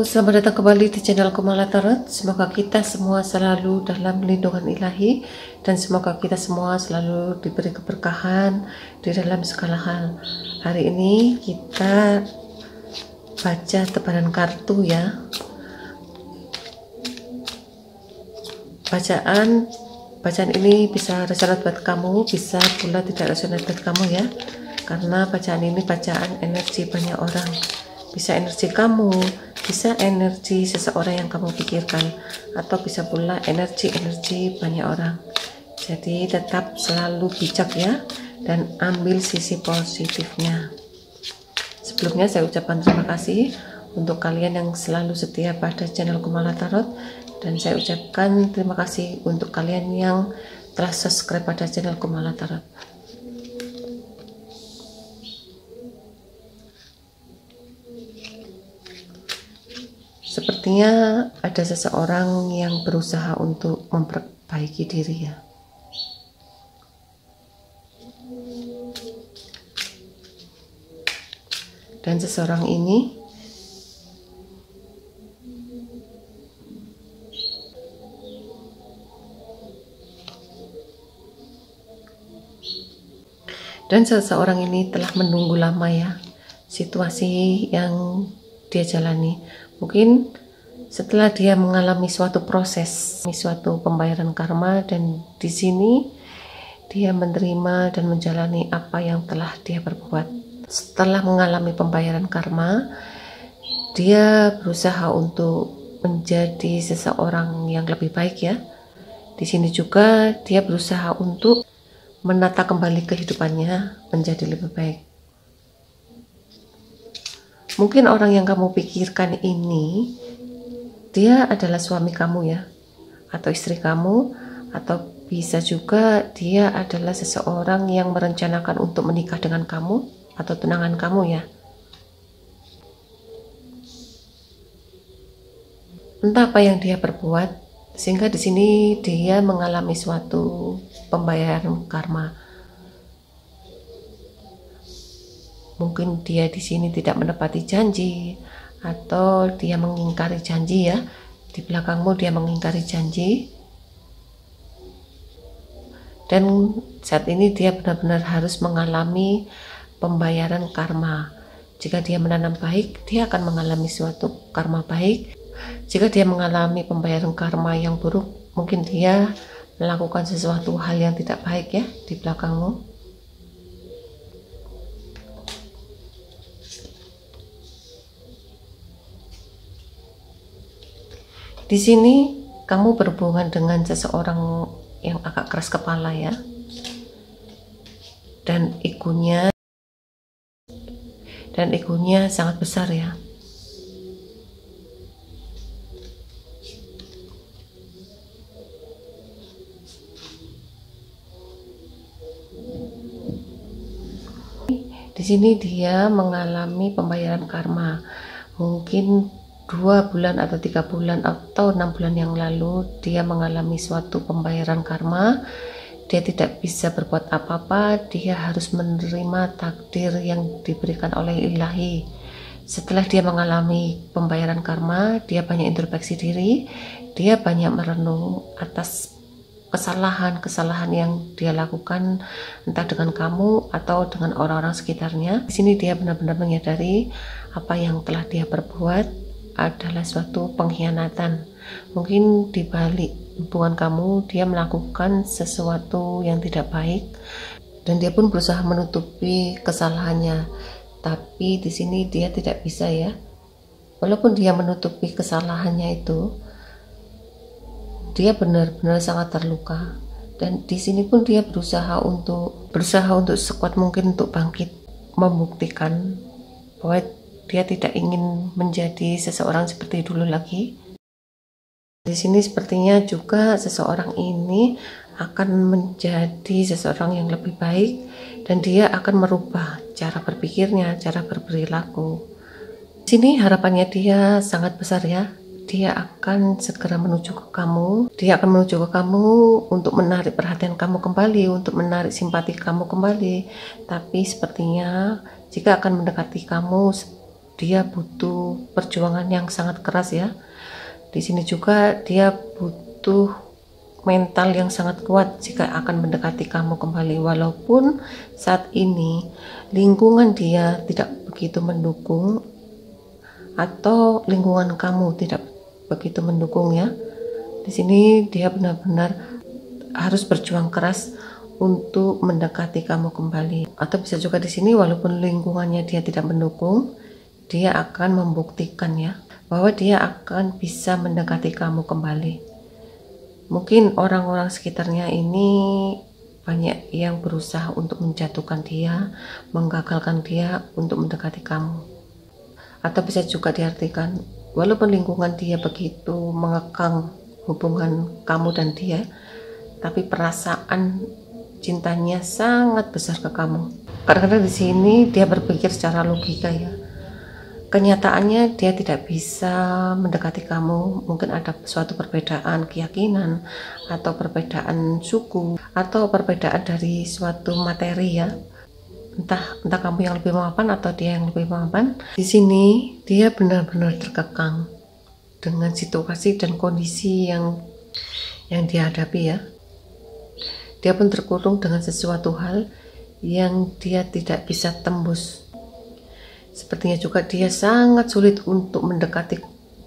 Selamat datang kembali di channel Kumala Tarot. Semoga kita semua selalu dalam lindungan ilahi dan semoga kita semua selalu diberi keberkahan di dalam segala hal. Hari ini kita baca tebaran kartu ya. Bacaan ini bisa resonate buat kamu, bisa pula tidak resonate buat kamu ya. Karena bacaan ini bacaan energi banyak orang. Bisa energi kamu, bisa energi seseorang yang kamu pikirkan, atau bisa pula energi banyak orang. Jadi tetap selalu bijak ya, dan ambil sisi positifnya. Sebelumnya saya ucapkan terima kasih untuk kalian yang selalu setia pada channel Kumala Tarot, dan saya ucapkan terima kasih untuk kalian yang telah subscribe pada channel Kumala Tarot. Sepertinya ada seseorang yang berusaha untuk memperbaiki diri ya. Dan seseorang ini telah menunggu lama ya situasi yang dia jalani. Mungkin setelah dia mengalami suatu proses, suatu pembayaran karma, dan di sini dia menerima dan menjalani apa yang telah dia perbuat. Setelah mengalami pembayaran karma, dia berusaha untuk menjadi seseorang yang lebih baik ya. Di sini juga dia berusaha untuk menata kembali kehidupannya menjadi lebih baik. Mungkin orang yang kamu pikirkan ini dia adalah suami kamu ya, atau istri kamu, atau bisa juga dia adalah seseorang yang merencanakan untuk menikah dengan kamu atau tunangan kamu ya. Entah apa yang dia perbuat sehingga di sini dia mengalami suatu pembayaran karma. Mungkin dia di sini tidak menepati janji, atau dia mengingkari janji ya. Di belakangmu dia mengingkari janji. Dan saat ini dia benar-benar harus mengalami pembayaran karma. Jika dia menanam baik, dia akan mengalami suatu karma baik. Jika dia mengalami pembayaran karma yang buruk, mungkin dia melakukan sesuatu hal yang tidak baik ya di belakangmu. Di sini kamu berhubungan dengan seseorang yang agak keras kepala ya, dan egonya sangat besar ya. Di sini dia mengalami pembayaran karma. Mungkin 2 bulan atau 3 bulan atau 6 bulan yang lalu dia mengalami suatu pembayaran karma. Dia tidak bisa berbuat apa-apa, dia harus menerima takdir yang diberikan oleh ilahi. Setelah dia mengalami pembayaran karma, dia banyak introspeksi diri, dia banyak merenung atas kesalahan yang dia lakukan, entah dengan kamu atau dengan orang-orang sekitarnya. Di sini dia benar-benar menyadari apa yang telah dia perbuat adalah suatu pengkhianatan. Mungkin di balik hubungan kamu dia melakukan sesuatu yang tidak baik, dan dia pun berusaha menutupi kesalahannya. Tapi di sini dia tidak bisa ya. Walaupun dia menutupi kesalahannya itu, dia benar-benar sangat terluka. Dan di sini pun dia berusaha untuk sekuat mungkin untuk bangkit, membuktikan bahwa dia tidak ingin menjadi seseorang seperti dulu lagi. Di sini sepertinya juga seseorang ini akan menjadi seseorang yang lebih baik, dan dia akan merubah cara berpikirnya, cara berperilaku. Di sini harapannya dia sangat besar ya. Dia akan segera menuju ke kamu. Dia akan menuju ke kamu untuk menarik perhatian kamu kembali, untuk menarik simpati kamu kembali. Tapi sepertinya jika akan mendekati kamu, dia butuh perjuangan yang sangat keras ya. Di sini juga dia butuh mental yang sangat kuat jika akan mendekati kamu kembali, walaupun saat ini lingkungan dia tidak begitu mendukung atau lingkungan kamu tidak begitu mendukung ya. Di sini dia benar-benar harus berjuang keras untuk mendekati kamu kembali. Atau bisa juga di sini walaupun lingkungannya dia tidak mendukung, dia akan membuktikan ya bahwa dia akan bisa mendekati kamu kembali. Mungkin orang-orang sekitarnya ini banyak yang berusaha untuk menjatuhkan dia, menggagalkan dia untuk mendekati kamu. Atau bisa juga diartikan walaupun lingkungan dia begitu mengekang hubungan kamu dan dia, tapi perasaan cintanya sangat besar ke kamu. Kadang-kadang di sini dia berpikir secara logika ya. Kenyataannya dia tidak bisa mendekati kamu. Mungkin ada suatu perbedaan keyakinan atau perbedaan suku atau perbedaan dari suatu materi ya. Entah kamu yang lebih mapan atau dia yang lebih mapan. Di sini dia benar-benar terkekang dengan situasi dan kondisi yang dihadapi ya. Dia pun terkurung dengan sesuatu hal yang dia tidak bisa tembus. Sepertinya juga dia sangat sulit untuk mendekati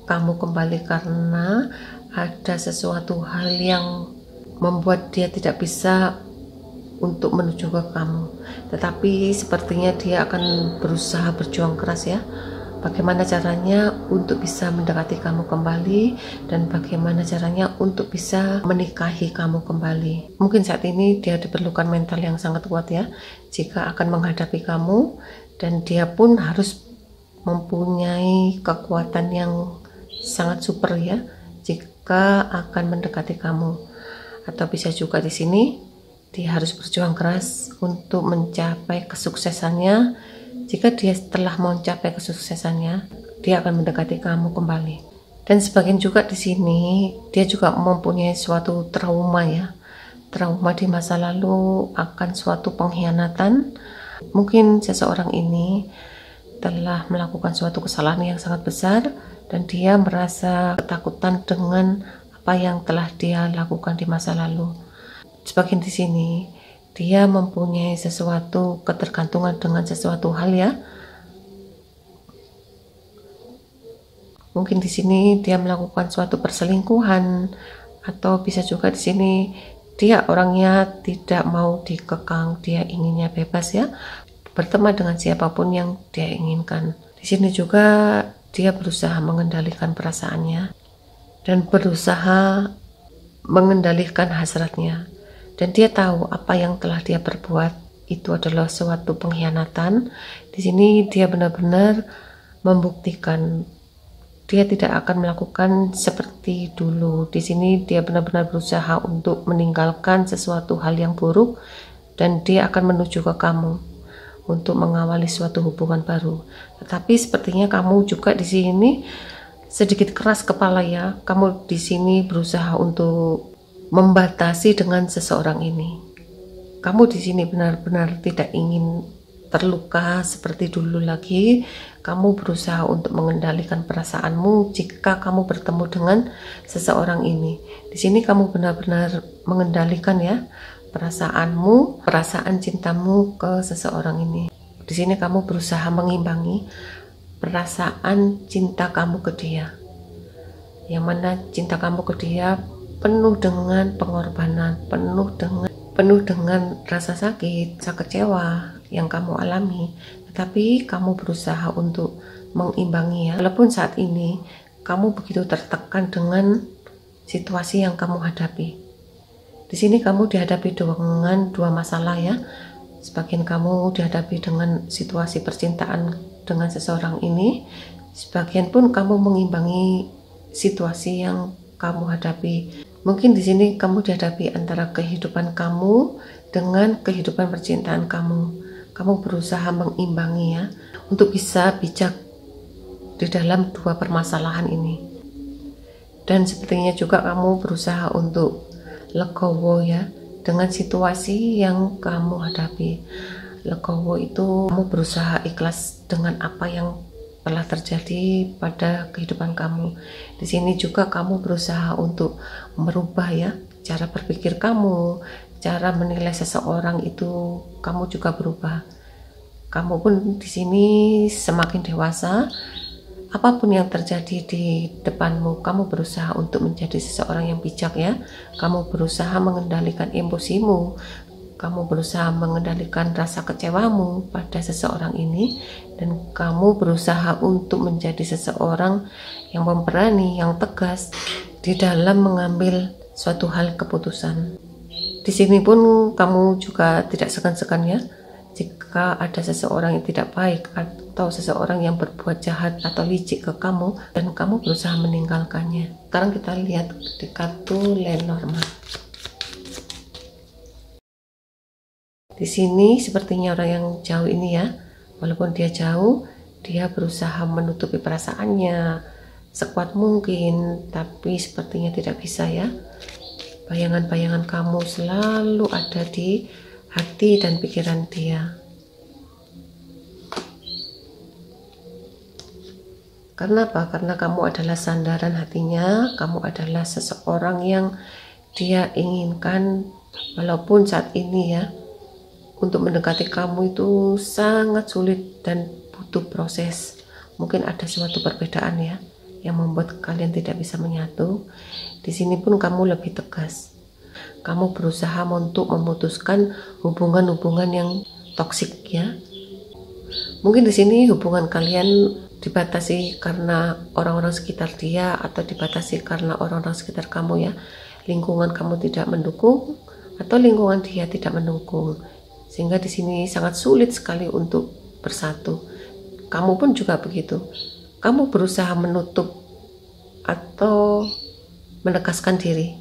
kamu kembali karena ada sesuatu hal yang membuat dia tidak bisa untuk menuju ke kamu. Tetapi sepertinya dia akan berusaha berjuang keras ya. Bagaimana caranya untuk bisa mendekati kamu kembali dan bagaimana caranya untuk bisa menikahi kamu kembali. Mungkin saat ini dia diperlukan mental yang sangat kuat ya jika akan menghadapi kamu, dan dia pun harus mempunyai kekuatan yang sangat super ya jika akan mendekati kamu. Atau bisa juga di sini dia harus berjuang keras untuk mencapai kesuksesannya. Jika dia telah mencapai kesuksesannya, dia akan mendekati kamu kembali. Dan sebagian juga di sini dia juga mempunyai suatu trauma ya. Trauma di masa lalu akan suatu pengkhianatan. Mungkin seseorang ini telah melakukan suatu kesalahan yang sangat besar dan dia merasa ketakutan dengan apa yang telah dia lakukan di masa lalu. Sebagian di sini dia mempunyai sesuatu ketergantungan dengan sesuatu hal ya. Mungkin di sini dia melakukan suatu perselingkuhan, atau bisa juga di sini dia orangnya tidak mau dikekang, dia inginnya bebas ya, berteman dengan siapapun yang dia inginkan. Di sini juga dia berusaha mengendalikan perasaannya dan berusaha mengendalikan hasratnya. Dan dia tahu apa yang telah dia perbuat itu adalah suatu pengkhianatan. Di sini dia benar-benar membuktikan dia tidak akan melakukan seperti dulu. Di sini dia benar-benar berusaha untuk meninggalkan sesuatu hal yang buruk dan dia akan menuju ke kamu untuk mengawali suatu hubungan baru. Tetapi sepertinya kamu juga di sini sedikit keras kepala ya. Kamu di sini berusaha untuk membatasi dengan seseorang ini. Kamu di sini benar-benar tidak ingin terluka seperti dulu lagi. Kamu berusaha untuk mengendalikan perasaanmu jika kamu bertemu dengan seseorang ini. Di sini kamu benar-benar mengendalikan ya perasaanmu, perasaan cintamu ke seseorang ini. Di sini kamu berusaha mengimbangi perasaan cinta kamu ke dia. Yang mana cinta kamu ke dia penuh dengan pengorbanan, penuh dengan rasa sakit, rasa kecewa yang kamu alami. Tetapi kamu berusaha untuk mengimbangi ya. Walaupun saat ini kamu begitu tertekan dengan situasi yang kamu hadapi. Di sini kamu dihadapi dengan dua masalah ya. Sebagian kamu dihadapi dengan situasi percintaan dengan seseorang ini, sebagian pun kamu mengimbangi situasi yang kamu hadapi. Mungkin di sini kamu dihadapi antara kehidupan kamu dengan kehidupan percintaan kamu. Kamu berusaha mengimbangi ya untuk bisa bijak di dalam dua permasalahan ini. Dan sepertinya juga kamu berusaha untuk legowo ya dengan situasi yang kamu hadapi. Legowo itu kamu berusaha ikhlas dengan apa yang telah terjadi pada kehidupan kamu. Di sini juga kamu berusaha untuk merubah ya cara berpikir kamu, cara menilai seseorang itu kamu juga berubah. Kamu pun di sini semakin dewasa. Apapun yang terjadi di depanmu, kamu berusaha untuk menjadi seseorang yang bijak ya. Kamu berusaha mengendalikan emosimu, kamu berusaha mengendalikan rasa kecewamu pada seseorang ini, dan kamu berusaha untuk menjadi seseorang yang pemberani, yang tegas di dalam mengambil suatu hal keputusan. Di sini pun kamu juga tidak segan-segan ya, jika ada seseorang yang tidak baik atau seseorang yang berbuat jahat atau licik ke kamu dan kamu berusaha meninggalkannya. Sekarang kita lihat di kartu Lenormand. Di sini sepertinya orang yang jauh ini ya, walaupun dia jauh, dia berusaha menutupi perasaannya sekuat mungkin, tapi sepertinya tidak bisa ya. Bayangan-bayangan kamu selalu ada di hati dan pikiran dia. Karena apa? Karena kamu adalah sandaran hatinya, kamu adalah seseorang yang dia inginkan, walaupun saat ini ya, untuk mendekati kamu itu sangat sulit dan butuh proses. Mungkin ada suatu perbedaan ya, yang membuat kalian tidak bisa menyatu. Di sini pun kamu lebih tegas. Kamu berusaha untuk memutuskan hubungan-hubungan yang toksik ya. Mungkin di sini hubungan kalian dibatasi karena orang-orang sekitar dia, atau dibatasi karena orang-orang sekitar kamu ya. Lingkungan kamu tidak mendukung atau lingkungan dia tidak mendukung. Sehingga di sini sangat sulit sekali untuk bersatu. Kamu pun juga begitu. Kamu berusaha menutup atau menegaskan diri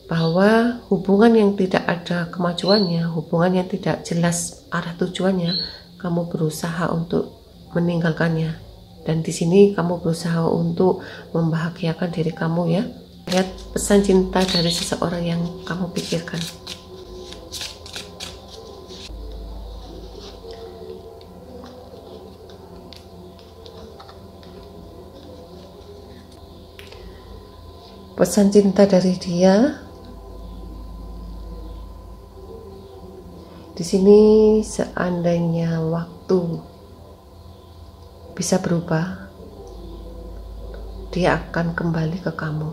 bahwa hubungan yang tidak ada kemajuannya, hubungan yang tidak jelas arah tujuannya, kamu berusaha untuk meninggalkannya. Dan di sini kamu berusaha untuk membahagiakan diri kamu ya. Lihat pesan cinta dari seseorang yang kamu pikirkan. Pesan cinta dari dia. Di sini seandainya waktu bisa berubah, dia akan kembali ke kamu.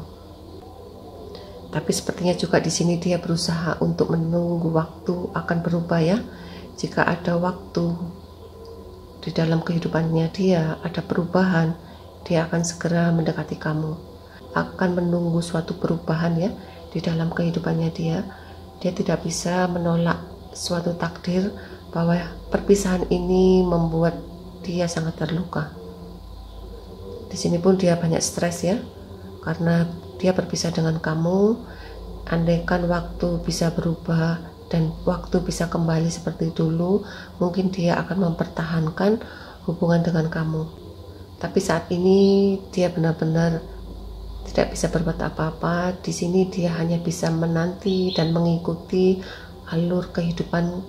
Tapi sepertinya juga di sini dia berusaha untuk menunggu waktu akan berubah ya. Jika ada waktu di dalam kehidupannya dia, ada perubahan, dia akan segera mendekati kamu. Akan menunggu suatu perubahan ya di dalam kehidupannya dia. Dia tidak bisa menolak suatu takdir bahwa perpisahan ini membuat dia sangat terluka. Di sini pun dia banyak stres ya, karena dia berpisah dengan kamu. Andaikan waktu bisa berubah dan waktu bisa kembali seperti dulu, mungkin dia akan mempertahankan hubungan dengan kamu. Tapi saat ini dia benar-benar tidak bisa berbuat apa-apa. Di sini dia hanya bisa menanti dan mengikuti alur kehidupan,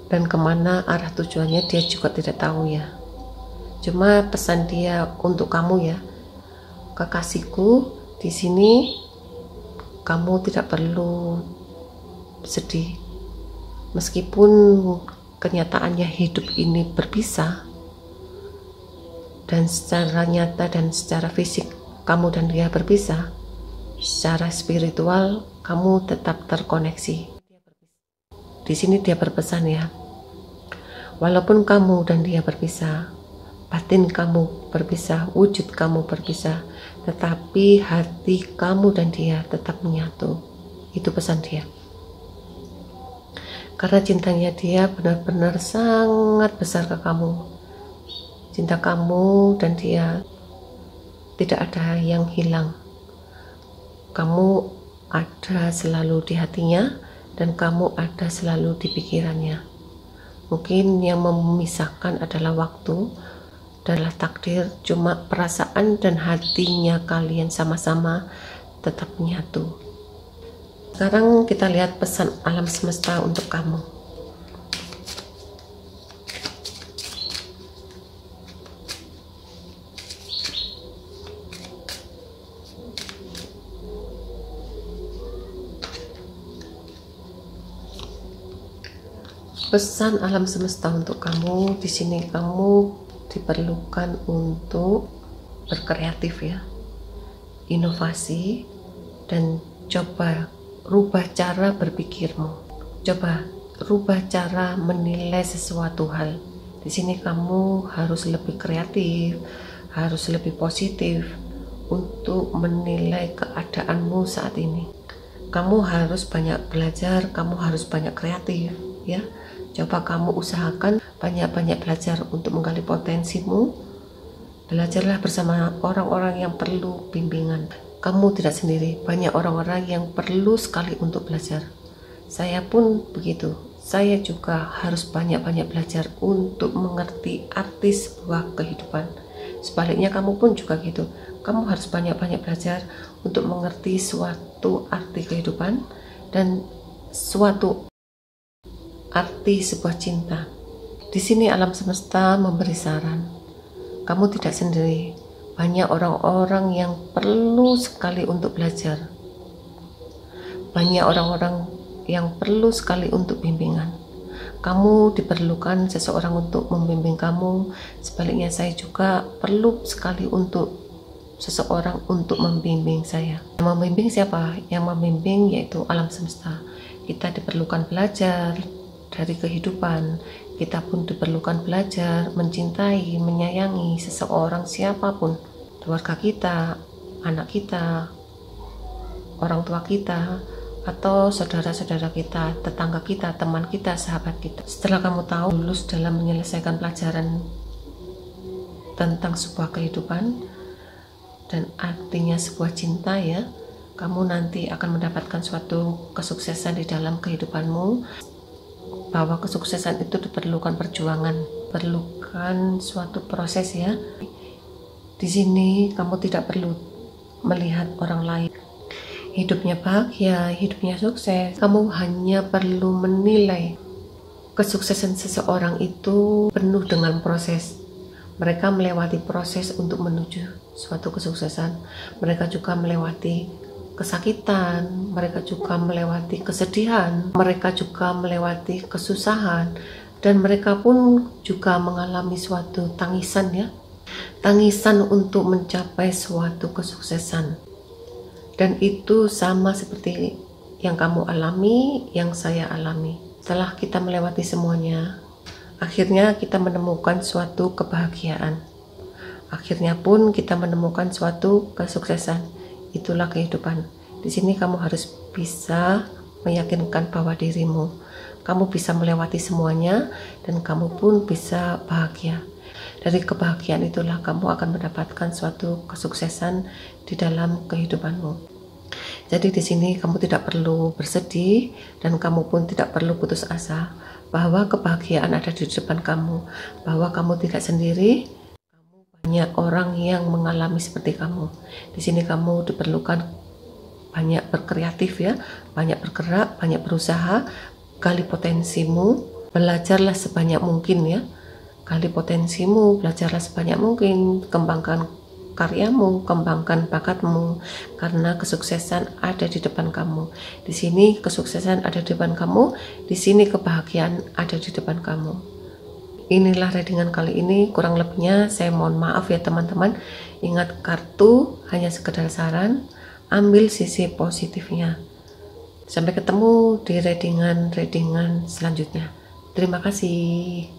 dan kemana arah tujuannya dia juga tidak tahu ya. Cuma pesan dia untuk kamu ya, kekasihku, di sini kamu tidak perlu sedih. Meskipun kenyataannya hidup ini berpisah, dan secara nyata dan secara fisik kamu dan dia berpisah, secara spiritual kamu tetap terkoneksi. Di sini dia berpesan ya, walaupun kamu dan dia berpisah, batin kamu berpisah, wujud kamu berpisah, tetapi hati kamu dan dia tetap menyatu. Itu pesan dia. Karena cintanya dia benar-benar sangat besar ke kamu. Cinta kamu dan dia tidak ada yang hilang. Kamu ada selalu di hatinya, dan kamu ada selalu di pikirannya. Mungkin yang memisahkan adalah waktu, adalah takdir, cuma perasaan dan hatinya kalian sama-sama tetap menyatu. Sekarang kita lihat pesan alam semesta untuk kamu. Pesan alam semesta untuk kamu, di sini kamu diperlukan untuk berkreatif ya, inovasi, dan coba rubah cara berpikirmu. Coba rubah cara menilai sesuatu hal. Di sini kamu harus lebih kreatif, harus lebih positif untuk menilai keadaanmu saat ini. Kamu harus banyak belajar, kamu harus banyak kreatif ya. Coba kamu usahakan banyak-banyak belajar untuk menggali potensimu. Belajarlah bersama orang-orang yang perlu bimbingan. Kamu tidak sendiri, banyak orang-orang yang perlu sekali untuk belajar. Saya pun begitu. Saya juga harus banyak-banyak belajar untuk mengerti arti sebuah kehidupan. Sebaliknya kamu pun juga gitu. Kamu harus banyak-banyak belajar untuk mengerti suatu arti kehidupan dan suatu arti sebuah cinta. Di sini alam semesta memberi saran. Kamu tidak sendiri. Banyak orang-orang yang perlu sekali untuk belajar. Banyak orang-orang yang perlu sekali untuk bimbingan. Kamu diperlukan seseorang untuk membimbing kamu. Sebaliknya saya juga perlu sekali untuk seseorang untuk membimbing saya. Yang membimbing siapa? Yang membimbing yaitu alam semesta. Kita diperlukan belajar dari kehidupan. Kita pun diperlukan belajar mencintai, menyayangi seseorang siapapun, keluarga kita, anak kita, orang tua kita, atau saudara-saudara kita, tetangga kita, teman kita, sahabat kita. Setelah kamu tahu lulus dalam menyelesaikan pelajaran tentang sebuah kehidupan dan artinya sebuah cinta ya, kamu nanti akan mendapatkan suatu kesuksesan di dalam kehidupanmu. Bahwa kesuksesan itu diperlukan perjuangan, perlukan suatu proses ya. Di sini kamu tidak perlu melihat orang lain hidupnya bahagia, hidupnya sukses. Kamu hanya perlu menilai kesuksesan seseorang itu penuh dengan proses. Mereka melewati proses untuk menuju suatu kesuksesan. Mereka juga melewati kesakitan, mereka juga melewati kesedihan, mereka juga melewati kesusahan, dan mereka pun juga mengalami suatu tangisan ya, tangisan untuk mencapai suatu kesuksesan. Dan itu sama seperti yang kamu alami, yang saya alami. Setelah kita melewati semuanya, akhirnya kita menemukan suatu kebahagiaan. Akhirnya pun kita menemukan suatu kesuksesan. Itulah kehidupan. Di sini kamu harus bisa meyakinkan bahwa dirimu, kamu bisa melewati semuanya dan kamu pun bisa bahagia. Dari kebahagiaan itulah kamu akan mendapatkan suatu kesuksesan di dalam kehidupanmu. Jadi di sini kamu tidak perlu bersedih dan kamu pun tidak perlu putus asa bahwa kebahagiaan ada di depan kamu, bahwa kamu tidak sendiri. Banyak orang yang mengalami seperti kamu. Di sini kamu diperlukan banyak berkreatif ya, banyak bergerak, banyak berusaha, gali potensimu, belajarlah sebanyak mungkin ya. Gali potensimu, belajarlah sebanyak mungkin, kembangkan karyamu, kembangkan bakatmu, karena kesuksesan ada di depan kamu. Di sini kesuksesan ada di depan kamu, di sini kebahagiaan ada di depan kamu. Inilah readingan kali ini, kurang lebihnya saya mohon maaf ya teman-teman. Ingat, kartu hanya sekedar saran, ambil sisi positifnya. Sampai ketemu di readingan selanjutnya. Terima kasih.